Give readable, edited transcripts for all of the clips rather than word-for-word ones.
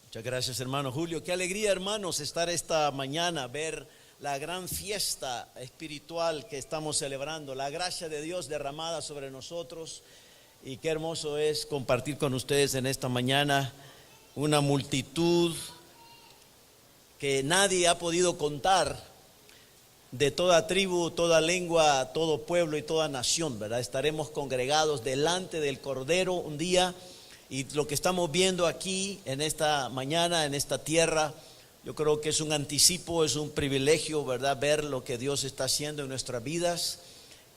Muchas gracias, hermano Julio. Qué alegría, hermanos, estar esta mañana, ver la gran fiesta espiritual que estamos celebrando, la gracia de Dios derramada sobre nosotros. Y qué hermoso es compartir con ustedes en esta mañana una multitud que nadie ha podido contar, de toda tribu, toda lengua, todo pueblo y toda nación, ¿verdad? Estaremos congregados delante del Cordero un día. Y lo que estamos viendo aquí en esta mañana, en esta tierra, yo creo que es un anticipo, es un privilegio, ¿verdad? Ver lo que Dios está haciendo en nuestras vidas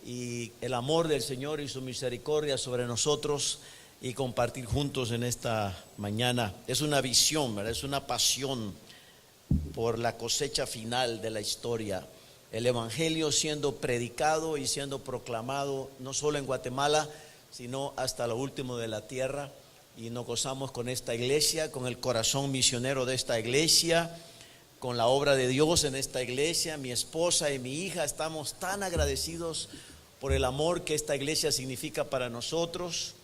y el amor del Señor y su misericordia sobre nosotros, y compartir juntos en esta mañana. Es una visión, ¿verdad? Es una pasión por la cosecha final de la historia. El Evangelio siendo predicado y siendo proclamado no solo en Guatemala, sino hasta lo último de la tierra. Y nos gozamos con esta iglesia, con el corazón misionero de esta iglesia, con la obra de Dios en esta iglesia. Mi esposa y mi hija estamos tan agradecidos por el amor que esta iglesia significa para nosotros.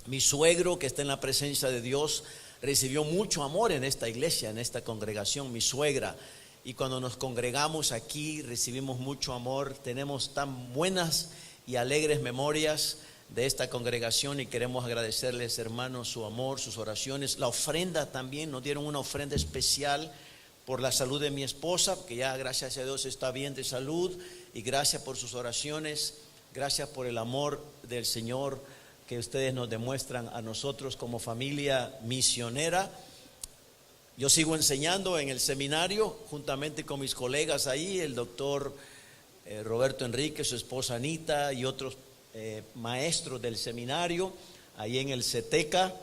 Mi suegro, que está en la presencia de Dios, recibió mucho amor en esta iglesia, en esta congregación, mi suegra. Y cuando nos congregamos aquí recibimos mucho amor. Tenemos tan buenas y alegres memorias de esta congregación y queremos agradecerles, hermanos, su amor, sus oraciones, la ofrenda también. Nos dieron una ofrenda especial por la salud de mi esposa, que ya gracias a Dios está bien de salud, y gracias por sus oraciones, gracias por el amor del Señor que ustedes nos demuestran a nosotros como familia misionera. Yo sigo enseñando en el seminario juntamente con mis colegas ahí, el doctor Roberto Enrique, su esposa Anita y otros maestros del seminario, ahí en el CETECA.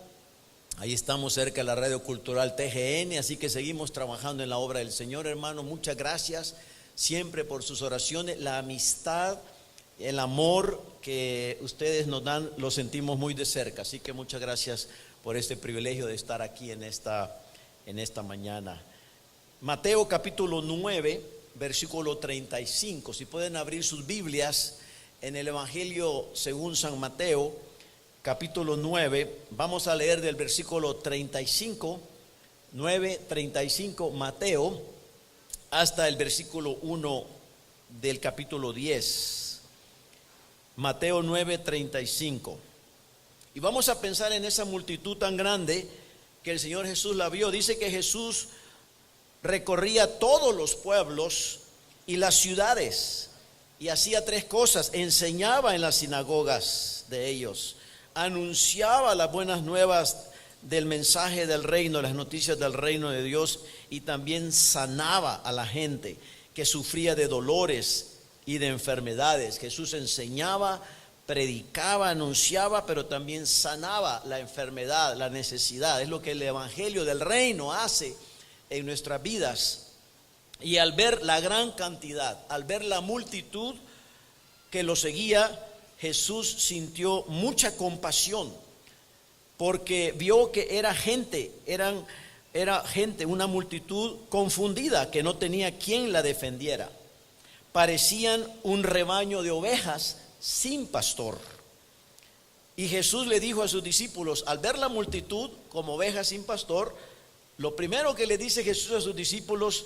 Ahí estamos cerca de la Radio Cultural TGN, así que seguimos trabajando en la obra del Señor, hermano. Muchas gracias siempre por sus oraciones, la amistad, el amor que ustedes nos dan, lo sentimos muy de cerca. Así que muchas gracias por este privilegio de estar aquí en esta mañana. Mateo capítulo 9, versículo 35. Si pueden abrir sus Biblias en el Evangelio según San Mateo, capítulo 9, vamos a leer del versículo 35, 9:35, Mateo, hasta el versículo 1 del capítulo 10. Mateo 9:35. Y vamos a pensar en esa multitud tan grande que el Señor Jesús la vio. Dice que Jesús recorría todos los pueblos y las ciudades, y hacía tres cosas: enseñaba en las sinagogas de ellos, anunciaba las buenas nuevas del mensaje del reino, las noticias del reino de Dios, y también sanaba a la gente que sufría de dolores y de enfermedades. Jesús enseñaba, predicaba, anunciaba, pero también sanaba la enfermedad, la necesidad. Es lo que el evangelio del reino hace en nuestras vidas. Y al ver la gran cantidad, al ver la multitud que lo seguía, Jesús sintió mucha compasión, porque vio que era gente, una multitud confundida, que no tenía quien la defendiera. Parecían un rebaño de ovejas sin pastor. Y Jesús le dijo a sus discípulos, al ver la multitud como ovejas sin pastor, lo primero que le dice Jesús a sus discípulos: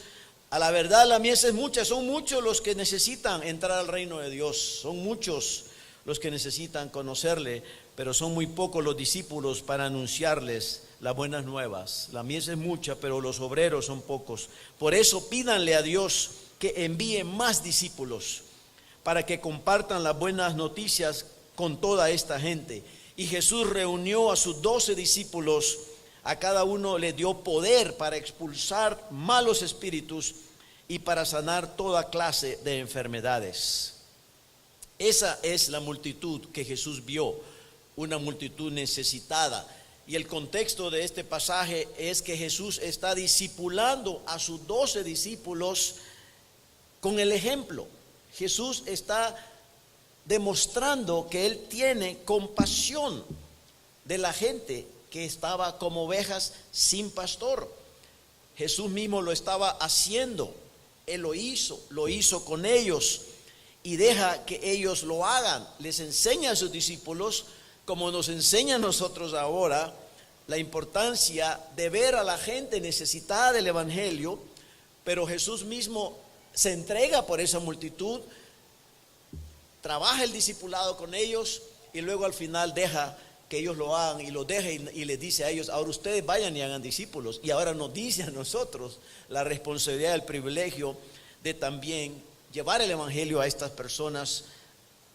a la verdad la mies es mucha, son muchos los que necesitan entrar al reino de Dios, son muchos los que necesitan conocerle, pero son muy pocos los discípulos para anunciarles las buenas nuevas. La mies es mucha, pero los obreros son pocos. Por eso pídanle a Dios que envíe más discípulos para que compartan las buenas noticias con toda esta gente. Y Jesús reunió a sus 12 discípulos. A cada uno le dio poder para expulsar malos espíritus y para sanar toda clase de enfermedades. Esa es la multitud que Jesús vio, una multitud necesitada. Y el contexto de este pasaje es que Jesús está discipulando a sus 12 discípulos con el ejemplo. Jesús está demostrando que Él tiene compasión de la gente que estaba como ovejas sin pastor. Jesús mismo lo estaba haciendo. Él lo hizo con ellos, y deja que ellos lo hagan. Les enseña a sus discípulos, como nos enseña a nosotros ahora, la importancia de ver a la gente necesitada del evangelio, pero Jesús mismo se entrega por esa multitud, trabaja el discipulado con ellos y luego al final deja que ellos lo hagan y los deja y les dice a ellos: ahora ustedes vayan y hagan discípulos. Y ahora nos dice a nosotros la responsabilidad, el privilegio de también llevar el evangelio a estas personas,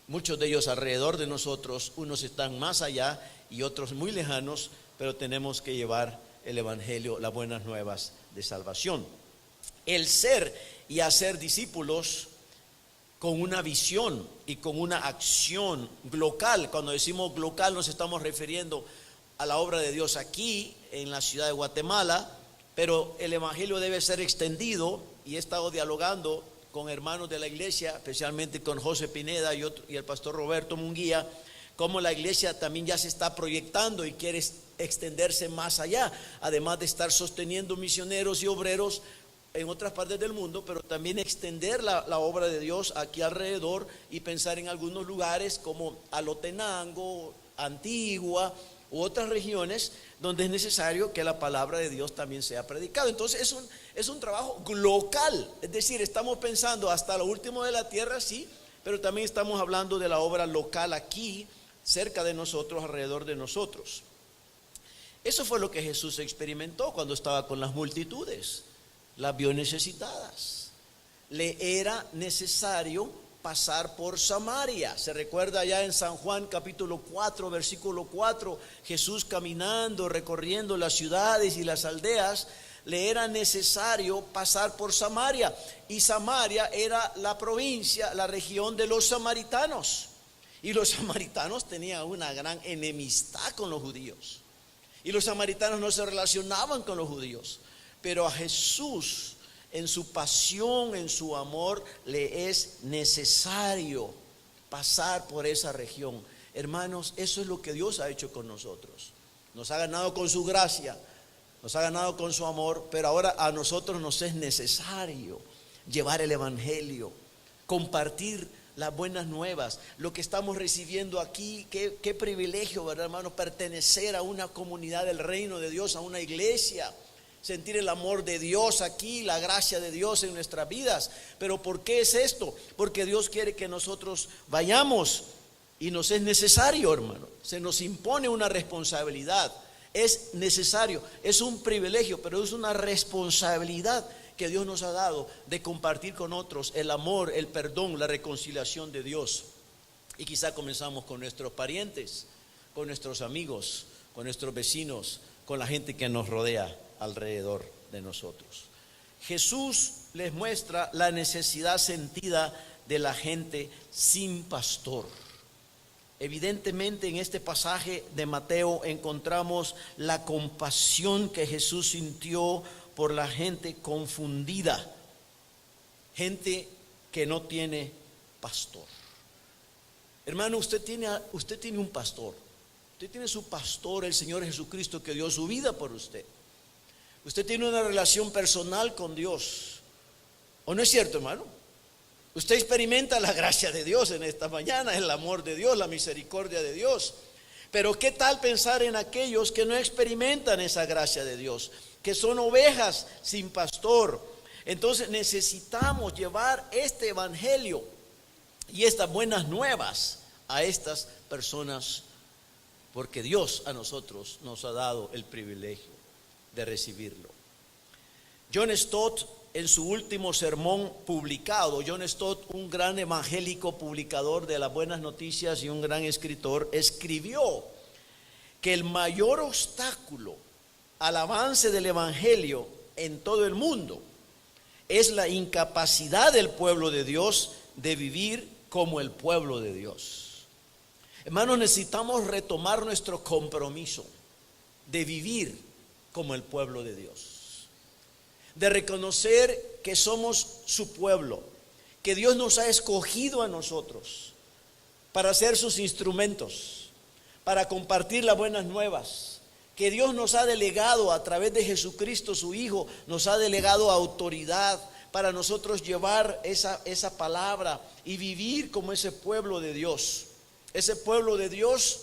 muchos de ellos alrededor de nosotros. Unos están más allá y otros muy lejanos, pero tenemos que llevar el evangelio, las buenas nuevas de salvación. El ser y hacer discípulos con una visión y con una acción local. Cuando decimos local nos estamos refiriendo a la obra de Dios aquí en la ciudad de Guatemala, pero el evangelio debe ser extendido, y he estado dialogando con hermanos de la iglesia, especialmente con José Pineda y el pastor Roberto Munguía, cómo la iglesia también ya se está proyectando y quiere extenderse más allá, además de estar sosteniendo misioneros y obreros en otras partes del mundo, pero también extender la obra de Dios aquí alrededor y pensar en algunos lugares como Alotenango, Antigua u otras regiones donde es necesario que la palabra de Dios también sea predicada. Entonces es un trabajo local, es decir, estamos pensando hasta lo último de la tierra, sí, pero también estamos hablando de la obra local aquí, cerca de nosotros, alrededor de nosotros. Eso fue lo que Jesús experimentó cuando estaba con las multitudes. Las vio necesitadas. Le era necesario pasar por Samaria. Se recuerda ya en San Juan capítulo 4, versículo 4, Jesús caminando, recorriendo las ciudades y las aldeas, le era necesario pasar por Samaria. Y Samaria era la provincia, la región de los samaritanos. Y los samaritanos tenían una gran enemistad con los judíos. Y los samaritanos no se relacionaban con los judíos. Pero a Jesús, en su pasión, en su amor, le es necesario pasar por esa región. Hermanos, eso es lo que Dios ha hecho con nosotros. Nos ha ganado con su gracia, nos ha ganado con su amor, pero ahora a nosotros nos es necesario llevar el evangelio, compartir las buenas nuevas, lo que estamos recibiendo aquí. Qué privilegio, ¿verdad, hermanos? Pertenecer a una comunidad del reino de Dios, a una iglesia. Sentir el amor de Dios aquí, la gracia de Dios en nuestras vidas. Pero ¿por qué es esto? Porque Dios quiere que nosotros vayamos y nos es necesario, hermano. Se nos impone una responsabilidad. Es necesario, es un privilegio, pero es una responsabilidad que Dios nos ha dado de compartir con otros el amor, el perdón, la reconciliación de Dios. Y quizá comenzamos con nuestros parientes, con nuestros amigos, con nuestros vecinos, con la gente que nos rodea alrededor de nosotros. Jesús les muestra la necesidad sentida de la gente sin pastor. Evidentemente en este pasaje de Mateo encontramos la compasión que Jesús sintió por la gente confundida, gente que no tiene pastor. Hermano, usted tiene un pastor. Usted tiene su pastor, el Señor Jesucristo, que dio su vida por usted. Usted tiene una relación personal con Dios. ¿O no es cierto, hermano? Usted experimenta la gracia de Dios en esta mañana, el amor de Dios, la misericordia de Dios. Pero ¿qué tal pensar en aquellos que no experimentan esa gracia de Dios? Que son ovejas sin pastor. Entonces necesitamos llevar este evangelio y estas buenas nuevas a estas personas, porque Dios a nosotros nos ha dado el privilegio de recibirlo. John Stott, en su último sermón publicado, John Stott, un gran evangélico publicador de las buenas noticias y un gran escritor, escribió que el mayor obstáculo al avance del evangelio en todo el mundo es la incapacidad del pueblo de Dios de vivir como el pueblo de Dios. Hermanos, necesitamos retomar nuestro compromiso de vivir como el pueblo de Dios, de reconocer que somos su pueblo, que Dios nos ha escogido a nosotros para ser sus instrumentos, para compartir las buenas nuevas, que Dios nos ha delegado a través de Jesucristo su Hijo, nos ha delegado autoridad para nosotros llevar esa palabra y vivir como ese pueblo de Dios. Ese pueblo de Dios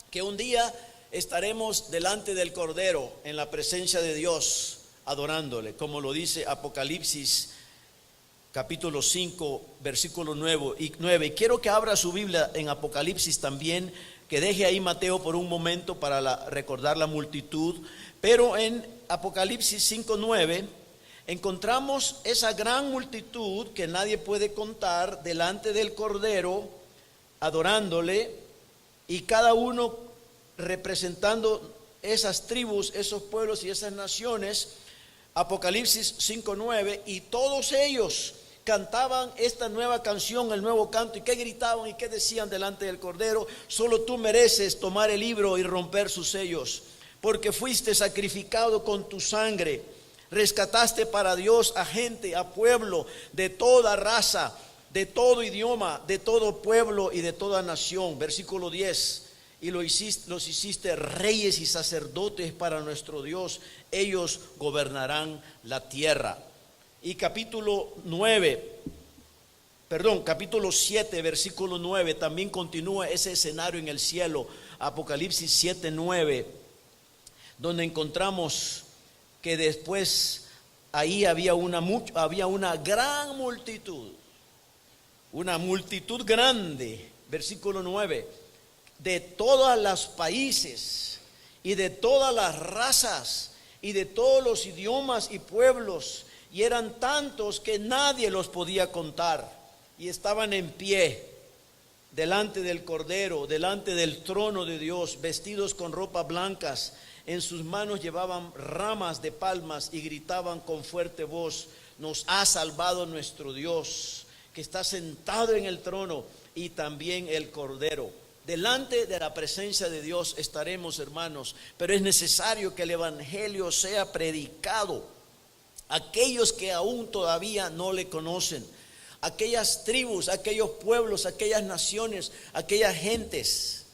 que un día estaremos delante del Cordero en la presencia de Dios, adorándole, como lo dice Apocalipsis capítulo 5, versículo 9. Y quiero que abra su Biblia en Apocalipsis también, que deje ahí Mateo por un momento para recordar la multitud. Pero en Apocalipsis 5:9 encontramos esa gran multitud que nadie puede contar delante del Cordero, adorándole, y cada uno representando esas tribus, esos pueblos y esas naciones. Apocalipsis 5:9, y todos ellos cantaban esta nueva canción, el nuevo canto. ¿Y qué gritaban y qué decían delante del Cordero? Solo tú mereces tomar el libro y romper sus sellos, porque fuiste sacrificado con tu sangre. Rescataste para Dios a gente, a pueblo de toda raza, de todo idioma, de todo pueblo y de toda nación. Versículo 10. Y los hiciste reyes y sacerdotes para nuestro Dios. Ellos gobernarán la tierra. Y capítulo 7, versículo 9, también continúa ese escenario en el cielo. Apocalipsis 7:9, donde encontramos que después ahí había una gran multitud, una multitud grande, versículo 9, de todos los países y de todas las razas y de todos los idiomas y pueblos, y eran tantos que nadie los podía contar, y estaban en pie delante del Cordero, delante del trono de Dios, vestidos con ropas blancas. En sus manos llevaban ramas de palmas y gritaban con fuerte voz: nos ha salvado nuestro Dios, que está sentado en el trono, y también el Cordero. Delante de la presencia de Dios estaremos, hermanos, pero es necesario que el evangelio sea predicado. Aquellos que aún todavía no le conocen, aquellas tribus, aquellos pueblos, aquellas naciones, aquellas gentes,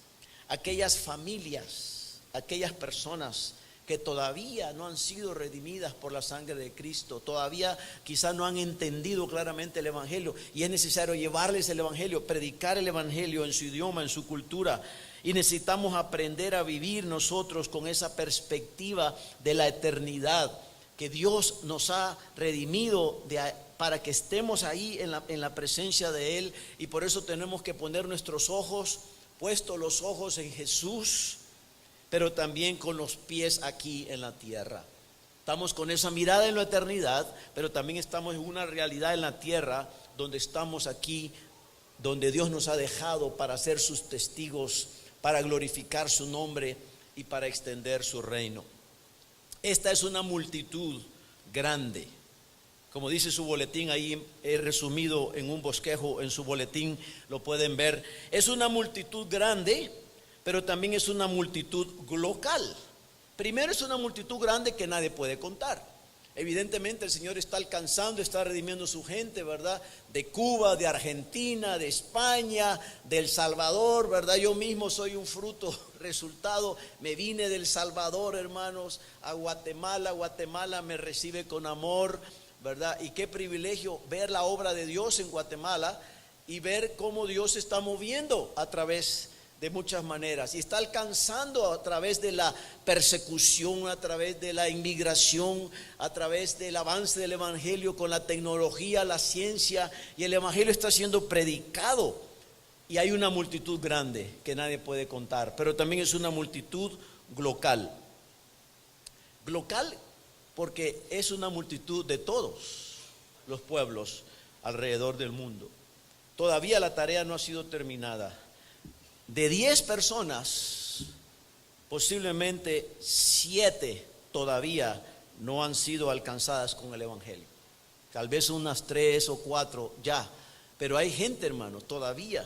aquellas familias, aquellas personas que todavía no han sido redimidas por la sangre de Cristo, todavía quizás no han entendido claramente el evangelio, y es necesario llevarles el evangelio, predicar el evangelio en su idioma, en su cultura. Y necesitamos aprender a vivir nosotros con esa perspectiva de la eternidad, que Dios nos ha redimido para que estemos ahí en la presencia de Él. Y por eso tenemos que poner nuestros ojos, puestos los ojos en Jesús, pero también con los pies aquí en la tierra. Estamos con esa mirada en la eternidad, pero también estamos en una realidad en la tierra, donde estamos aquí, donde Dios nos ha dejado para ser sus testigos, para glorificar su nombre y para extender su reino. Esta es una multitud grande. Como dice su boletín, ahí he resumido en un bosquejo en su boletín, lo pueden ver. Es una multitud grande, pero también es una multitud local. Primero, es una multitud grande que nadie puede contar. Evidentemente el Señor está alcanzando, está redimiendo su gente, ¿verdad? De Cuba, de Argentina, de España, de El Salvador, ¿verdad? Yo mismo soy un resultado. Me vine del Salvador, hermanos, a Guatemala. Guatemala me recibe con amor, ¿verdad? Y qué privilegio ver la obra de Dios en Guatemala y ver cómo Dios se está moviendo a través de muchas maneras, y está alcanzando a través de la persecución, a través de la inmigración, a través del avance del evangelio con la tecnología, la ciencia, y el evangelio está siendo predicado, y hay una multitud grande que nadie puede contar. Pero también es una multitud local porque es una multitud de todos los pueblos alrededor del mundo. Todavía la tarea no ha sido terminada. De 10 personas, posiblemente 7 todavía no han sido alcanzadas con el evangelio. Tal vez unas 3 o 4 ya, pero hay gente, hermano, todavía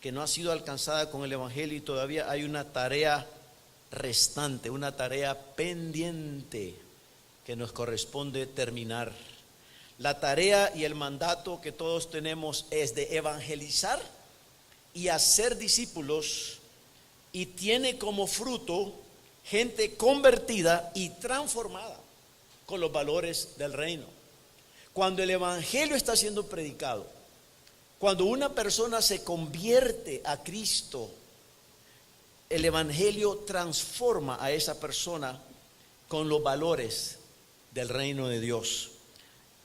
que no ha sido alcanzada con el evangelio, y todavía hay una tarea restante, una tarea pendiente que nos corresponde terminar. La tarea y el mandato que todos tenemos es de evangelizar y hacer discípulos, y tiene como fruto gente convertida y transformada con los valores del reino. Cuando el evangelio está siendo predicado, cuando una persona se convierte a Cristo, el evangelio transforma a esa persona con los valores del reino de Dios.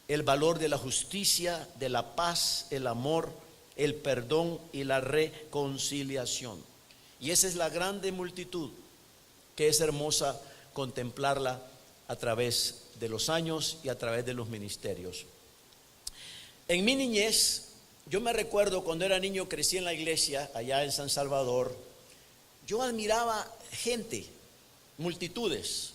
El valor de la justicia, de la paz, el amor, el perdón y la reconciliación. Y esa es la grande multitud que es hermosa contemplarla a través de los años y a través de los ministerios. En mi niñez, yo me recuerdo cuando era niño, crecí en la iglesia allá en San Salvador. Yo admiraba gente, multitudes.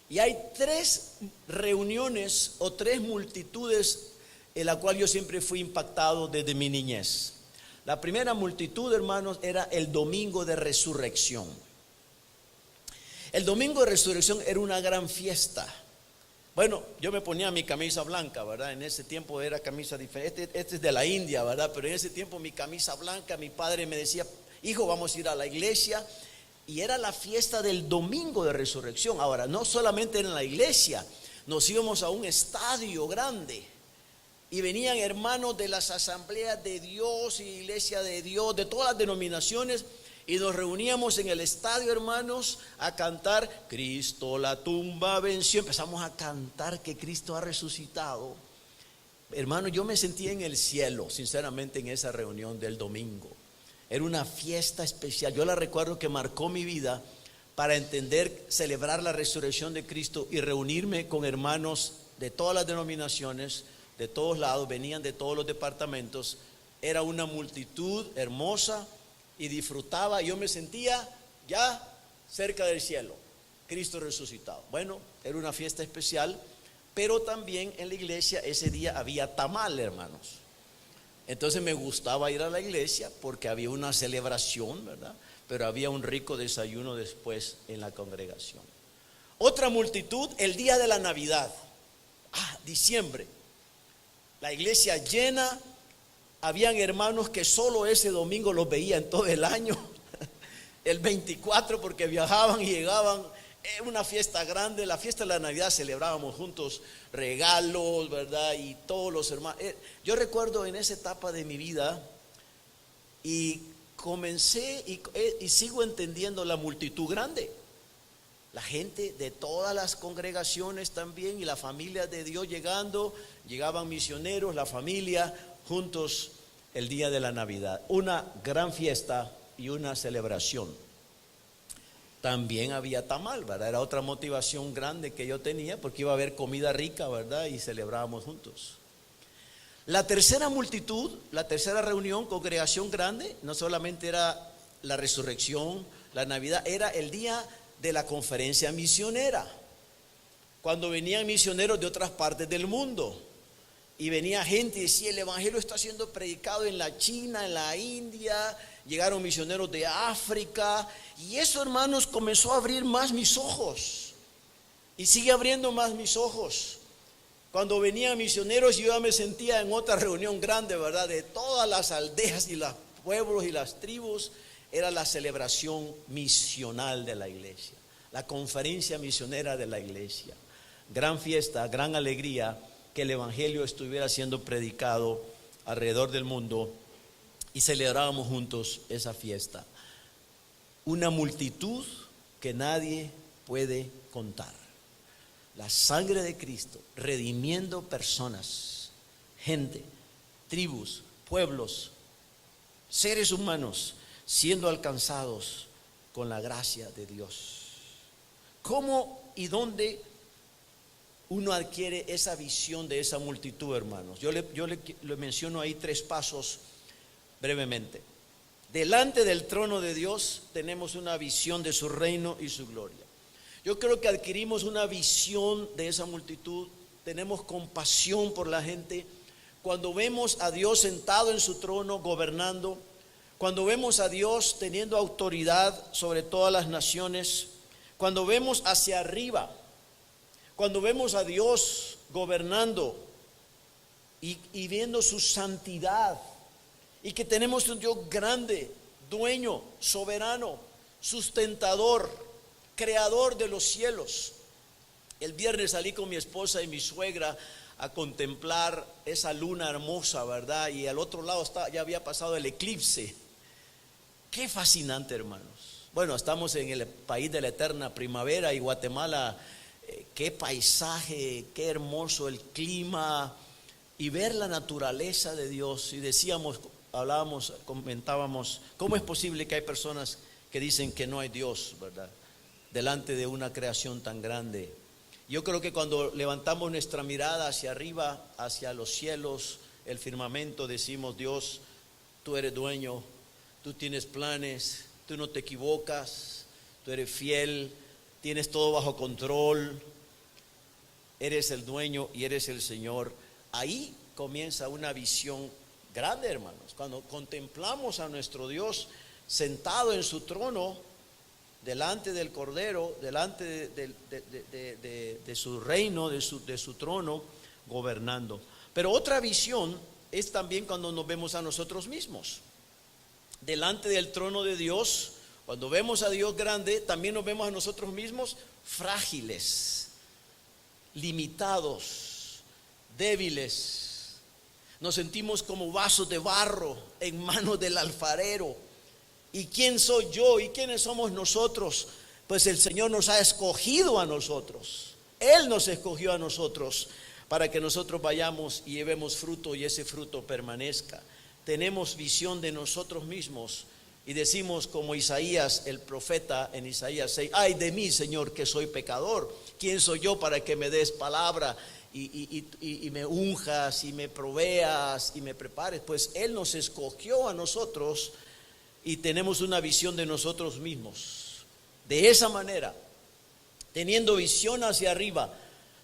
Y hay 3 reuniones o 3 multitudes en la cual yo siempre fui impactado desde mi niñez. La primera multitud, hermanos, era el domingo de resurrección. El domingo de resurrección era una gran fiesta. Bueno, yo me ponía mi camisa blanca, ¿verdad? En ese tiempo era camisa diferente. Este es de la India, ¿verdad? Pero en ese tiempo mi camisa blanca, mi padre me decía, hijo, vamos a ir a la iglesia. Y era la fiesta del domingo de resurrección. Ahora, no solamente era en la iglesia, nos íbamos a un estadio grande. Y venían hermanos de las asambleas de Dios y iglesia de Dios, de todas las denominaciones. Y nos reuníamos en el estadio, hermanos, a cantar, Cristo la tumba venció. Empezamos a cantar que Cristo ha resucitado. Hermano, yo me sentía en el cielo, sinceramente, en esa reunión del domingo. Era una fiesta especial. Yo la recuerdo que marcó mi vida para entender, celebrar la resurrección de Cristo y reunirme con hermanos de todas las denominaciones, de todos lados, venían de todos los departamentos. Era una multitud hermosa y disfrutaba. Yo me sentía ya cerca del cielo, Cristo resucitado. Bueno, era una fiesta especial, pero también en la iglesia ese día había tamal, hermanos. Entonces me gustaba ir a la iglesia porque había una celebración, ¿verdad? Pero había un rico desayuno después en la congregación. Otra multitud, el día de la Navidad. Diciembre. La iglesia llena. Habían hermanos que solo ese domingo los veían todo el año. El 24 porque viajaban y llegaban. Una fiesta grande, la fiesta de la Navidad celebrábamos juntos regalos, ¿verdad? Y todos los hermanos. Yo recuerdo en esa etapa de mi vida y comencé y sigo entendiendo la multitud grande. La gente de todas las congregaciones también y la familia de Dios llegando, llegaban misioneros, la familia juntos el día de la Navidad. Una gran fiesta y una celebración. También había tamal, ¿verdad? Era otra motivación grande que yo tenía porque iba a haber comida rica, ¿verdad? Y celebrábamos juntos. La tercera multitud, la tercera reunión, congregación grande, no solamente era la resurrección, la Navidad, era el día de la conferencia misionera. Cuando venían misioneros de otras partes del mundo. Y venía gente y decía, el evangelio está siendo predicado en la China, en la India. Llegaron misioneros de África. Y eso, hermanos, comenzó a abrir más mis ojos. Y sigue abriendo más mis ojos. Cuando venían misioneros, yo ya me sentía en otra reunión grande, ¿verdad? De todas las aldeas y los pueblos y las tribus. Era la celebración misional de la iglesia. La conferencia misionera de la iglesia. Gran fiesta, gran alegría que el evangelio estuviera siendo predicado alrededor del mundo y celebrábamos juntos esa fiesta. Una multitud que nadie puede contar. La sangre de Cristo redimiendo personas, gente, tribus, pueblos, seres humanos siendo alcanzados con la gracia de Dios. ¿Cómo y dónde uno adquiere esa visión de esa multitud, hermanos? Yo le menciono ahí 3 pasos brevemente. Delante del trono de Dios tenemos una visión de su reino y su gloria. Yo creo que adquirimos una visión de esa multitud, tenemos compasión por la gente. Cuando vemos a Dios sentado en su trono gobernando, cuando vemos a Dios teniendo autoridad sobre todas las naciones, cuando vemos hacia arriba, cuando vemos a Dios gobernando y viendo su santidad, y que tenemos un Dios grande, dueño, soberano, sustentador, creador de los cielos. El viernes salí con mi esposa y mi suegra a contemplar esa luna hermosa, ¿verdad? Y al otro lado ya había pasado el eclipse. Qué fascinante, hermanos. Bueno, estamos en el país de la eterna primavera y Guatemala, qué paisaje, qué hermoso el clima y ver la naturaleza de Dios. Y decíamos, hablábamos, comentábamos, ¿cómo es posible que hay personas que dicen que no hay Dios, verdad? Delante de una creación tan grande. Yo creo que cuando levantamos nuestra mirada hacia arriba, hacia los cielos, el firmamento, decimos: Dios, tú eres dueño, tú tienes planes, tú no te equivocas, tú eres fiel, tienes todo bajo control, eres el dueño y eres el Señor. Ahí comienza una visión grande, hermanos. Cuando contemplamos a nuestro Dios sentado en su trono, delante del Cordero, delante de su reino, de su trono, gobernando. Pero otra visión es también cuando nos vemos a nosotros mismos. Delante del trono de Dios, cuando vemos a Dios grande, también nos vemos a nosotros mismos frágiles, limitados, débiles. Nos sentimos como vasos de barro en manos del alfarero. ¿Y quién soy yo? ¿Y quiénes somos nosotros? Pues el Señor nos ha escogido a nosotros. Él nos escogió a nosotros para que nosotros vayamos y llevemos fruto y ese fruto permanezca. Tenemos visión de nosotros mismos y decimos como Isaías, el profeta, en Isaías 6: ay de mí, Señor, que soy pecador. ¿Quién soy yo para que me des palabra y me unjas y me proveas y me prepares? Pues Él nos escogió a nosotros y tenemos una visión de nosotros mismos. De esa manera, teniendo visión hacia arriba,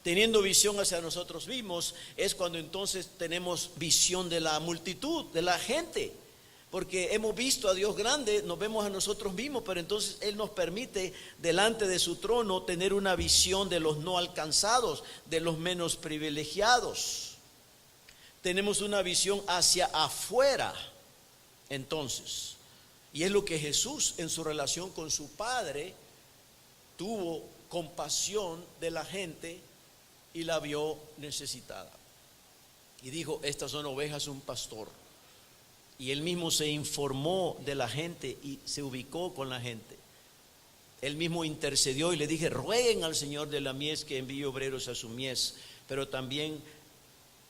teniendo visión hacia nosotros mismos, es cuando entonces tenemos visión de la multitud, de la gente. Porque hemos visto a Dios grande, nos vemos a nosotros mismos, pero entonces Él nos permite delante de su trono tener una visión de los no alcanzados, de los menos privilegiados. Tenemos una visión hacia afuera, entonces. Y es lo que Jesús, en su relación con su Padre, tuvo compasión de la gente y la vio necesitada. Y dijo: estas son ovejas de un pastor. Y Él mismo se informó de la gente y se ubicó con la gente. Él mismo intercedió y le dije: rueguen al Señor de la mies que envíe obreros a su mies. Pero también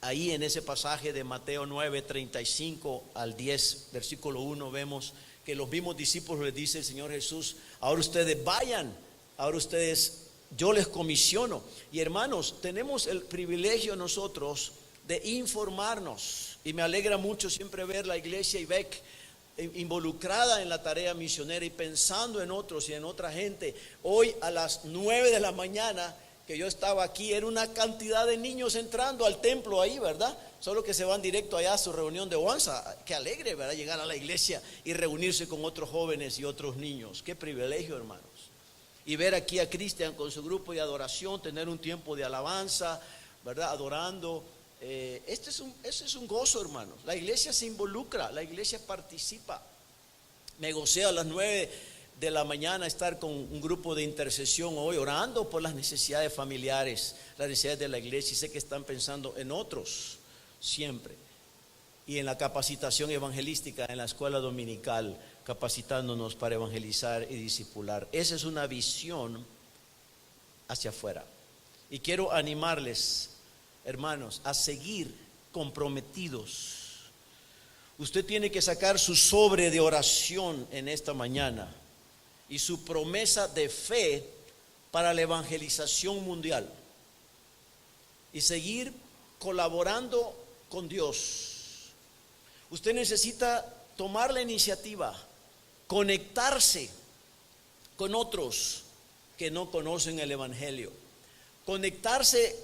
ahí en ese pasaje de Mateo 9, 35 al 10, versículo 1, vemos que los mismos discípulos les dice el Señor Jesús: ahora ustedes vayan, ahora ustedes, yo les comisiono. Y hermanos, tenemos el privilegio nosotros de informarnos, y me alegra mucho siempre ver la iglesia IBEC involucrada en la tarea misionera y pensando en otros y en otra gente. Hoy a las 9 de la mañana que yo estaba aquí, era una cantidad de niños entrando al templo ahí, ¿verdad? Solo que se van directo allá a su reunión de onza. Qué alegre, ¿verdad? Llegar a la iglesia y reunirse con otros jóvenes y otros niños. Qué privilegio, hermanos. Y ver aquí a Cristian con su grupo de adoración, tener un tiempo de alabanza, ¿verdad? Adorando. Este es un gozo, hermanos. La iglesia se involucra, la iglesia participa. Me gocé a las 9 de la mañana estar con un grupo de intercesión hoy, orando por las necesidades familiares, las necesidades de la iglesia. Y sé que están pensando en otros siempre. Y en la capacitación evangelística en la escuela dominical, capacitándonos para evangelizar y discipular. Esa es una visión hacia afuera. Y quiero animarles, hermanos, a seguir comprometidos. Usted tiene que sacar su sobre de oración en esta mañana y su promesa de fe para la evangelización mundial y seguir colaborando con Dios. Usted necesita tomar la iniciativa, conectarse con otros que no conocen el evangelio, conectarse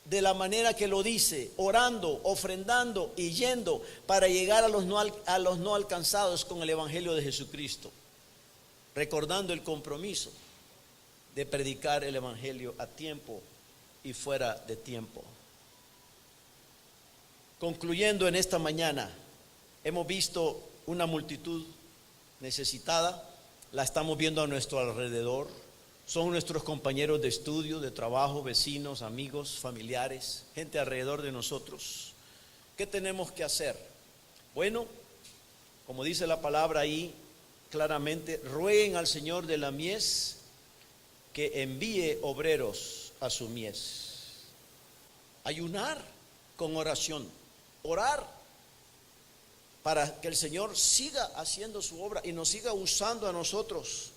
de la manera que lo dice, orando, ofrendando y yendo para llegar a los no alcanzados con el evangelio de Jesucristo, recordando el compromiso de predicar el evangelio a tiempo y fuera de tiempo. Concluyendo en esta mañana, hemos visto una multitud necesitada, la estamos viendo a nuestro alrededor. Son nuestros compañeros de estudio, de trabajo, vecinos, amigos, familiares, gente alrededor de nosotros. ¿Qué tenemos que hacer? Bueno, como dice la palabra ahí, claramente: rueguen al Señor de la mies que envíe obreros a su mies. Ayunar con oración, orar para que el Señor siga haciendo su obra y nos siga usando a nosotros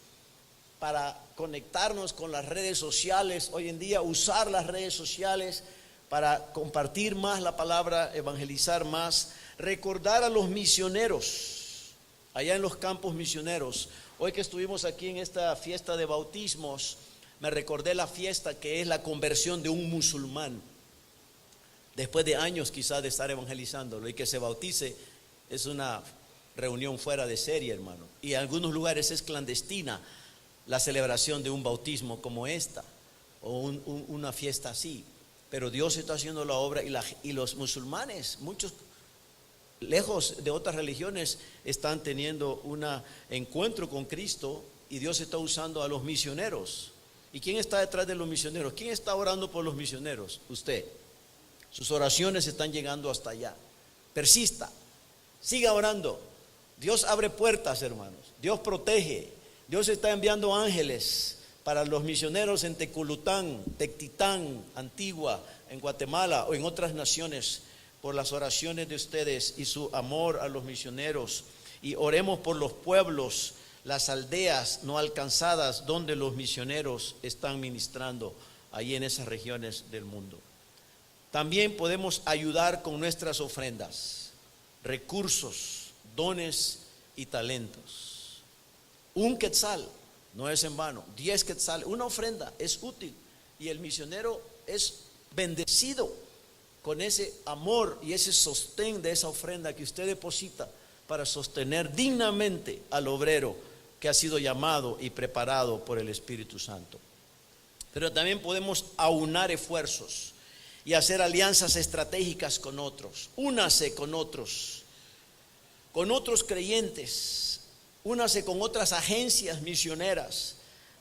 para conectarnos con las redes sociales. Hoy en día usar las redes sociales para compartir más la palabra, evangelizar más, recordar a los misioneros allá en los campos misioneros. Hoy que estuvimos aquí en esta fiesta de bautismos, me recordé la fiesta que es la conversión de un musulmán, después de años quizás de estar evangelizándolo, y que se bautice. Es una reunión fuera de serie, hermano, y en algunos lugares es clandestina la celebración de un bautismo como esta, o una fiesta así. Pero Dios está haciendo la obra, y los musulmanes, muchos lejos de otras religiones, están teniendo un encuentro con Cristo, y Dios está usando a los misioneros. ¿Y quién está detrás de los misioneros? ¿Quién está orando por los misioneros? Usted. Sus oraciones están llegando hasta allá. Persista, siga orando. Dios abre puertas, hermanos. Dios protege. Dios está enviando ángeles para los misioneros en Teculután, Tectitán, Antigua, en Guatemala o en otras naciones, por las oraciones de ustedes y su amor a los misioneros. Y oremos por los pueblos, las aldeas no alcanzadas donde los misioneros están ministrando, ahí en esas regiones del mundo. También podemos ayudar con nuestras ofrendas, recursos, dones y talentos. Un quetzal no es en vano, 10 quetzales, una ofrenda es útil, y el misionero es bendecido con ese amor y ese sostén de esa ofrenda que usted deposita para sostener dignamente al obrero que ha sido llamado y preparado por el Espíritu Santo. Pero también podemos aunar esfuerzos y hacer alianzas estratégicas con otros. Únase con otros creyentes, únase con otras agencias misioneras,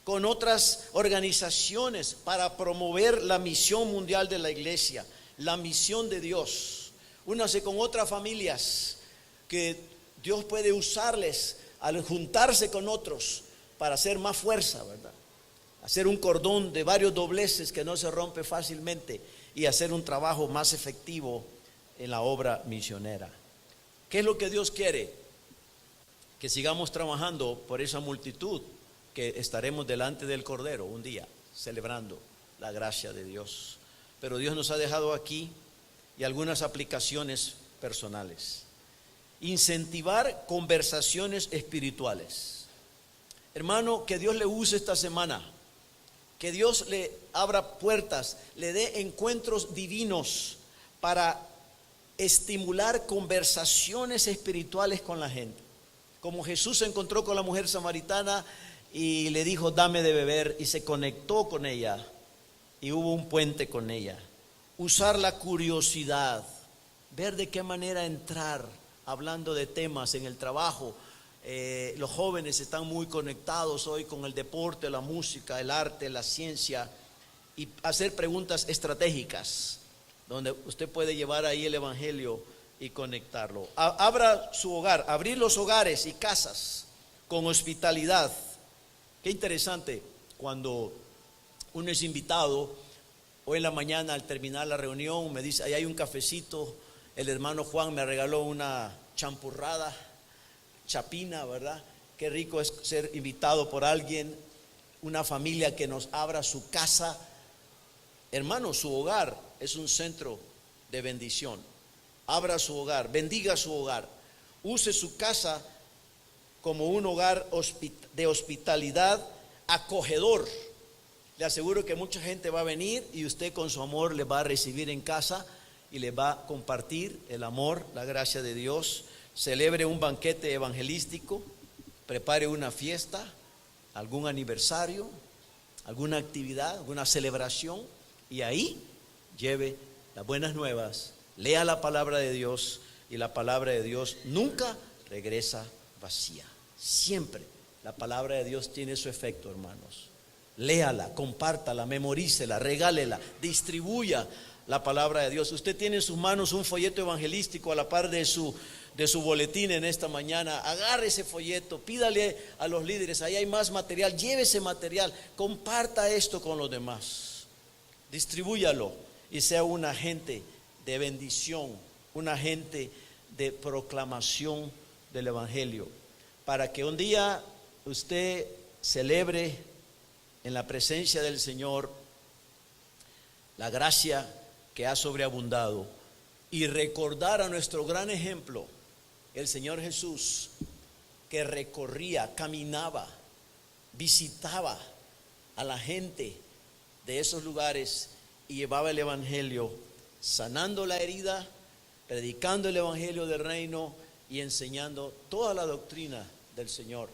con otras organizaciones para promover la misión mundial de la iglesia, la misión de Dios. Únase con otras familias que Dios puede usarles al juntarse con otros para hacer más fuerza, ¿verdad? Hacer un cordón de varios dobleces que no se rompe fácilmente, y hacer un trabajo más efectivo en la obra misionera. ¿Qué es lo que Dios quiere? Que sigamos trabajando por esa multitud, que estaremos delante del Cordero un día, celebrando la gracia de Dios. Pero Dios nos ha dejado aquí y algunas aplicaciones personales. Incentivar conversaciones espirituales. Hermano, que Dios le use esta semana. Que Dios le abra puertas, le dé encuentros divinos para estimular conversaciones espirituales con la gente. Como Jesús se encontró con la mujer samaritana y le dijo: dame de beber, y se conectó con ella y hubo un puente con ella. Usar la curiosidad, ver de qué manera entrar, hablando de temas en el trabajo. Los jóvenes están muy conectados hoy con el deporte, la música, el arte, la ciencia, y hacer preguntas estratégicas donde usted puede llevar ahí el evangelio y conectarlo. Abra su hogar, abrir los hogares y casas con hospitalidad. Qué interesante cuando uno es invitado. Hoy en la mañana, al terminar la reunión, me dice: ahí hay un cafecito, el hermano Juan me regaló una champurrada, chapina, ¿verdad? Qué rico es ser invitado por alguien, una familia que nos abra su casa. Hermano, su hogar es un centro de bendición. Abra su hogar, bendiga su hogar, use su casa como un hogar de hospitalidad acogedor. Le aseguro que mucha gente va a venir y usted con su amor le va a recibir en casa y le va a compartir el amor, la gracia de Dios. Celebre un banquete evangelístico, prepare una fiesta, algún aniversario, alguna actividad, alguna celebración, y ahí lleve las buenas nuevas, lea la palabra de Dios, y la palabra de Dios nunca regresa vacía. Siempre la palabra de Dios tiene su efecto, hermanos. Léala, compártala, memorícela, regálela, distribuya la palabra de Dios. Usted tiene en sus manos un folleto evangelístico a la par de su boletín en esta mañana. Agarre ese folleto, pídale a los líderes, ahí hay más material, lleve ese material, comparta esto con los demás, distribúyalo y sea un agente de bendición, un agente de proclamación del evangelio, para que un día usted celebre en la presencia del Señor la gracia que ha sobreabundado y recordar a nuestro gran ejemplo, el Señor Jesús, que recorría, caminaba, visitaba a la gente de esos lugares y llevaba el evangelio, sanando la herida, predicando el evangelio del reino y enseñando toda la doctrina del Señor.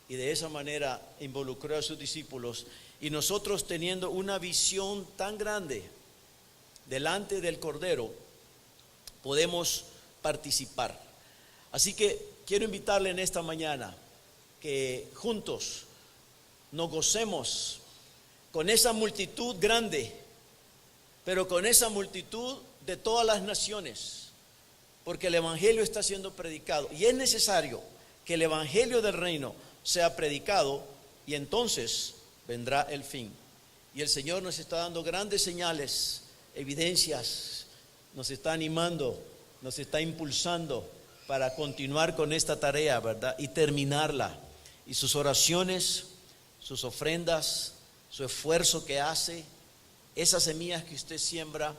Y de esa manera involucró a sus discípulos. Y nosotros, teniendo una visión tan grande delante del Cordero, podemos participar. Así que quiero invitarle en esta mañana que juntos nos gocemos con esa multitud grande, pero con esa multitud de todas las naciones, porque el evangelio está siendo predicado y es necesario que el evangelio del reino sea predicado, y entonces vendrá el fin. Y el Señor nos está dando grandes señales, evidencias, nos está animando, nos está impulsando para continuar con esta tarea, ¿verdad? Y terminarla. Y sus oraciones, sus ofrendas, su esfuerzo que hace, esas semillas que usted siembra,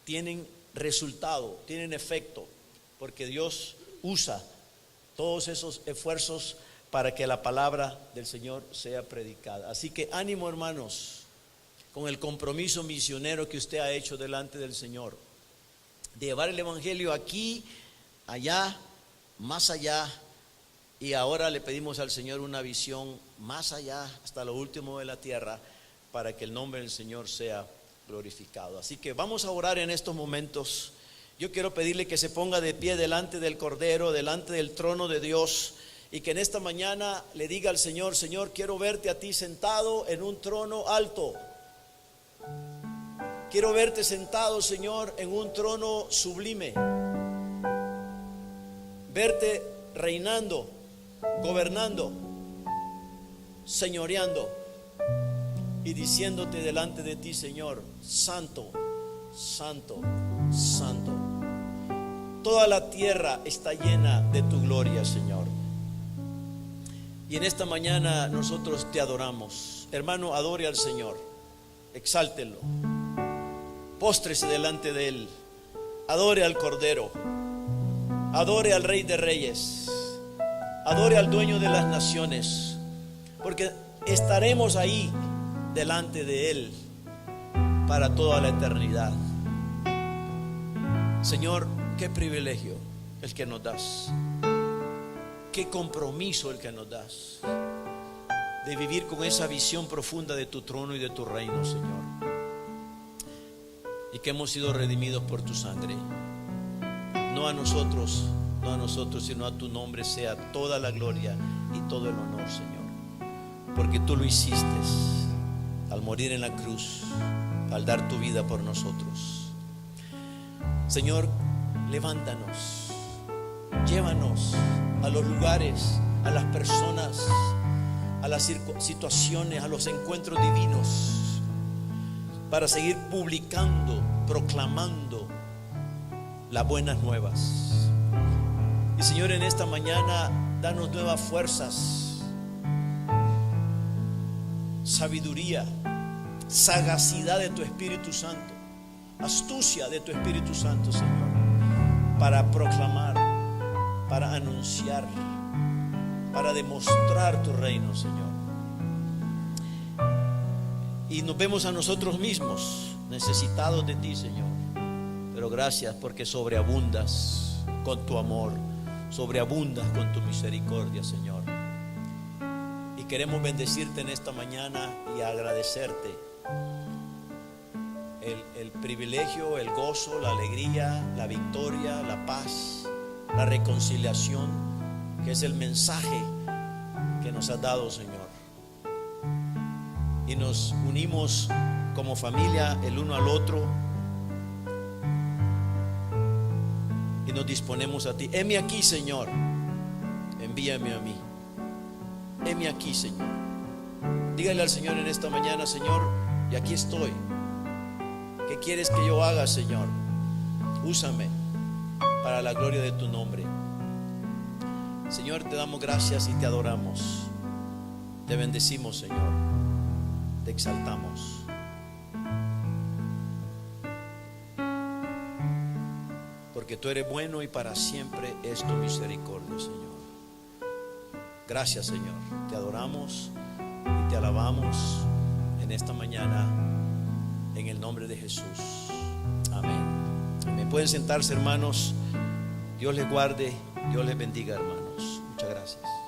tienen resultado, tienen efecto, porque Dios usa todos esos esfuerzos para que la palabra del Señor sea predicada. Así que ánimo, hermanos, con el compromiso misionero que usted ha hecho delante del Señor, de llevar el evangelio aquí, allá, más allá. Y ahora le pedimos al Señor una visión más allá, hasta lo último de la tierra, para que el nombre del Señor sea glorificado. Así que vamos a orar en estos momentos. Yo quiero pedirle que se ponga de pie delante del Cordero, delante del trono de Dios, y que en esta mañana le diga al Señor: Señor, quiero verte a ti sentado en un trono alto. Quiero verte sentado, Señor, en un trono sublime. Verte reinando, gobernando, señoreando y diciéndote delante de ti, Señor: Santo, Santo, Santo. Toda la tierra está llena de tu gloria, Señor. Y en esta mañana nosotros te adoramos. Hermano, adore al Señor, exáltelo, póstrese delante de Él, adore al Cordero, adore al Rey de Reyes, adore al Dueño de las naciones, porque estaremos ahí delante de Él para toda la eternidad. Señor, qué privilegio el que nos das, qué compromiso el que nos das de vivir con esa visión profunda de tu trono y de tu reino, Señor, y que hemos sido redimidos por tu sangre. No a nosotros, sino a tu nombre sea toda la gloria y todo el honor, Señor, porque tú lo hiciste al morir en la cruz, al dar tu vida por nosotros. Señor, levántanos, llévanos a los lugares, a las personas, a las situaciones, a los encuentros divinos, para seguir publicando, proclamando las buenas nuevas. Y Señor, en esta mañana danos nuevas fuerzas, sabiduría, sagacidad de tu Espíritu Santo, astucia de tu Espíritu Santo, Señor, para proclamar, para anunciar, para demostrar tu reino, Señor. Y nos vemos a nosotros mismos necesitados de ti, Señor, pero gracias porque sobreabundas con tu amor, sobreabundas con tu misericordia, Señor. Y queremos bendecirte en esta mañana y agradecerte el privilegio, el gozo, la alegría, la victoria, la paz, la reconciliación, que es el mensaje que nos has dado, Señor. Y nos unimos como familia el uno al otro y nos disponemos a ti. Heme aquí, Señor, envíame a mí. Heme aquí, Señor. Dígale al Señor en esta mañana: Señor, y aquí estoy. ¿Qué quieres que yo haga, Señor? Úsame para la gloria de tu nombre. Señor, te damos gracias y te adoramos. Te bendecimos, Señor. Te exaltamos. Porque tú eres bueno y para siempre es tu misericordia, Señor. Gracias, Señor. Te adoramos y te alabamos en esta mañana, en el nombre de Jesús. Amén. Me pueden sentarse, hermanos. Dios les guarde, Dios les bendiga, hermanos. Muchas gracias.